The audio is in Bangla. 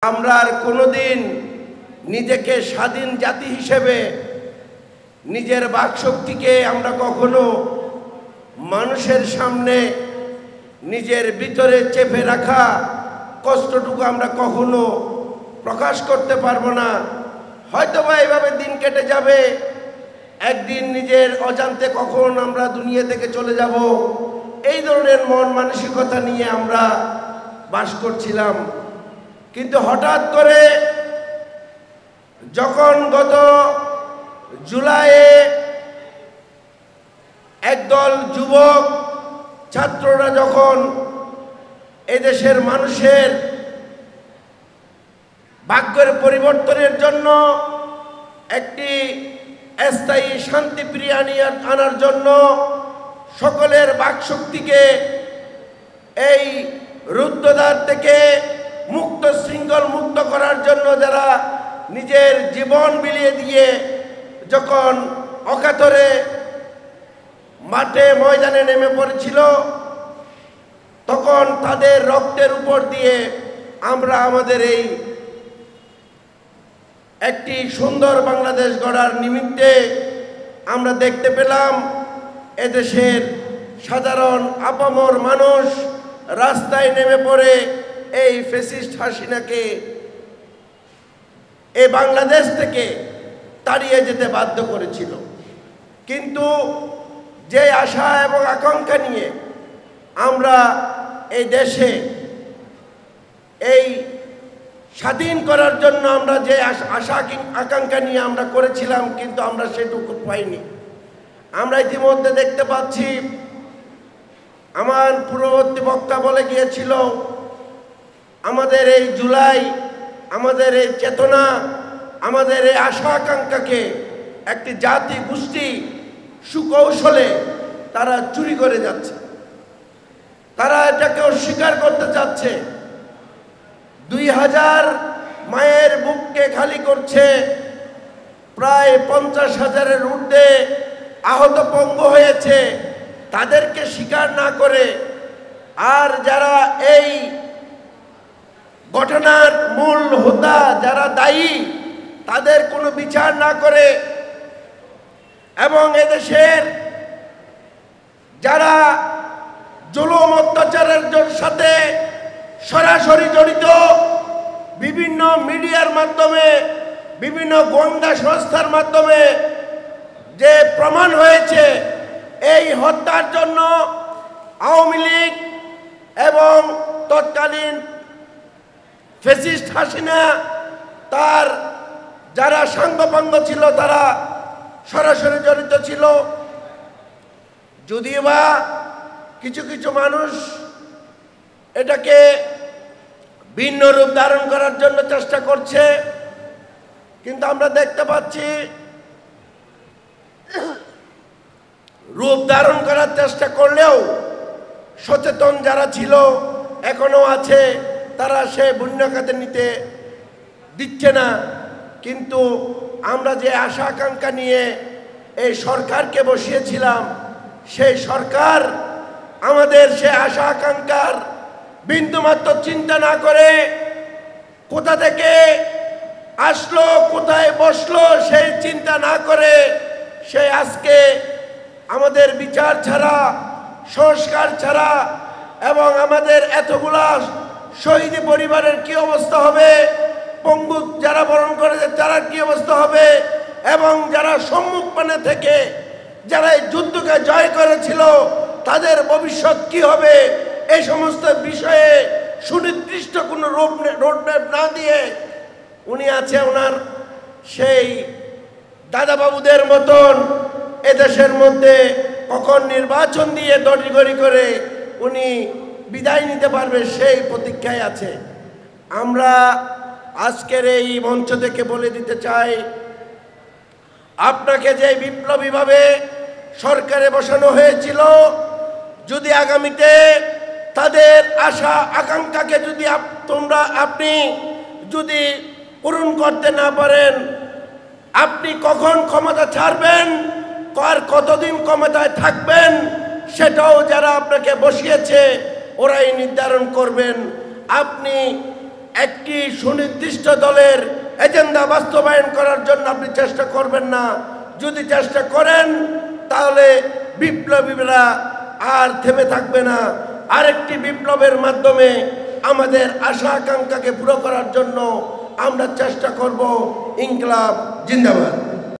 আমরা আর কোনোদিন নিজেকে স্বাধীন জাতি হিসেবে নিজের বাকশক্তিকে আমরা কখনো মানুষের সামনে নিজের ভিতরে চেপে রাখা কষ্টটুকু আমরা কখনো প্রকাশ করতে পারবো না। হয়তোবা এইভাবে দিন কেটে যাবে, একদিন নিজের অজান্তে কখন আমরা দুনিয়া থেকে চলে যাব, এই ধরনের মন মানসিকতা নিয়ে আমরা বাস করছিলাম। কিন্তু হঠাৎ করে যখন গত জুলাইয়ে একদল যুবক ছাত্ররা যখন এদেশের মানুষের ভাগ্যের পরিবর্তনের জন্য একটি স্থায়ী শান্তিপ্রিয় আনার জন্য সকলের বাকশক্তিকে এই রুদ্ধদ্বার থেকে মুক্ত শৃঙ্খল মুক্ত করার জন্য যারা নিজের জীবন বিলিয়ে দিয়ে যখন অকাতরে মাঠে ময়দানে নেমে পড়েছিল, তখন তাদের রক্তের উপর দিয়ে আমরা আমাদের এই একটি সুন্দর বাংলাদেশ গড়ার নিমিত্তে আমরা দেখতে পেলাম এদেশের সাধারণ আপামর মানুষ রাস্তায় নেমে পড়ে এই ফ্যাসিস্ট হাসিনাকে এই বাংলাদেশ থেকে তাড়িয়ে যেতে বাধ্য করেছিল। কিন্তু যে আশা এবং আকাঙ্ক্ষা নিয়ে আমরা এই দেশে এই স্বাধীন করার জন্য আমরা যে আশা আকাঙ্ক্ষা নিয়ে আমরা করেছিলাম, কিন্তু আমরা সেটুকু পাইনি। আমরা ইতিমধ্যে দেখতে পাচ্ছি, আমার পূর্ববর্তী বক্তা বলে গিয়েছিল, আমাদের এই জুলাই, আমাদের এই চেতনা, আমাদের এই আশা আকাঙ্ক্ষাকে একটি জাতি গোষ্ঠী সুকৌশলে তারা চুরি করে যাচ্ছে। তারা এটাকে অস্বীকার করতে চাচ্ছে। 2000 মায়ের বুককে খালি করছে, প্রায় 50,000-এর ঊর্ধ্বে আহত পঙ্গু হয়েছে, তাদেরকে স্বীকার না করে, আর যারা এই ঘটনার মূল হোতা যারা দায়ী তাদের কোনো বিচার না করে, এবং এদেশের যারা জুলুম অত্যাচারের সাথে সরাসরি জড়িত, বিভিন্ন মিডিয়ার মাধ্যমে, বিভিন্ন গোয়েন্দা সংস্থার মাধ্যমে যে প্রমাণ হয়েছে, এই হত্যার জন্য আওয়ামী লীগ এবং তৎকালীন ফ্যাসিস্ট হাসিনা তার যারা সাঙ্গপাঙ্গ ছিল তারা সরাসরি জড়িত ছিল। যদিও বা কিছু কিছু মানুষ এটাকে ভিন্ন রূপ ধারণ করার জন্য চেষ্টা করছে, কিন্তু আমরা দেখতে পাচ্ছি রূপ ধারণ করার চেষ্টা করলেও সচেতন যারা ছিল এখনো আছে, তারা সে ভূমিকাতে নিতে দিচ্ছে না। কিন্তু আমরা যে আশা আকাঙ্ক্ষা নিয়ে এই সরকারকে বসিয়েছিলাম, সেই সরকার আমাদের সে আশা আকাঙ্ক্ষার বিন্দুমাত্র চিন্তা না করে কোথা থেকে আসলো, কোথায় বসলো, সেই চিন্তা না করে সে আজকে আমাদের বিচার ছাড়া, সংস্কার ছাড়া, এবং আমাদের এতগুলা শহীদ পরিবারের কি অবস্থা হবে, পঙ্গু যারা বরণ করেছে তারা কি অবস্থা হবে, এবং যারা সম্মুখ মানে থেকে যারা এই যুদ্ধকে জয় করেছিল তাদের ভবিষ্যৎ কি হবে, এই সমস্ত বিষয়ে সুনির্দিষ্ট কোনো রোডম্যাপ না দিয়ে উনি আছে ওনার সেই দাদাবাবুদের মতন এদেশের মধ্যে কখন নির্বাচন দিয়ে দড়িগড়ি করে উনি বিদায় নিতে পারবে সেই প্রতীক্ষায় আছে। আমরা আজকের এই মঞ্চ থেকে বলে দিতে চাই, আপনাকে যে বিপ্লবীভাবে সরকারে বসানো হয়েছিল, যদি আগামীতে তাদের আশা আকাঙ্ক্ষাকে যদি আপনি যদি পূরণ করতে না পারেন, আপনি কখন ক্ষমতা ছাড়বেন, আর কতদিন ক্ষমতায় থাকবেন, সেটাও যারা আপনাকে বসিয়েছে ওরাই নির্ধারণ করবেন। আপনি একটি সুনির্দিষ্ট দলের এজেন্ডা বাস্তবায়ন করার জন্য আপনি চেষ্টা করবেন না। যদি চেষ্টা করেন তাহলে বিপ্লবীরা আর থেমে থাকবে না। আরেকটি বিপ্লবের মাধ্যমে আমাদের আশা আকাঙ্ক্ষাকে পুরো করার জন্য আমরা চেষ্টা করব। ইনকলাব জিন্দাবাদ।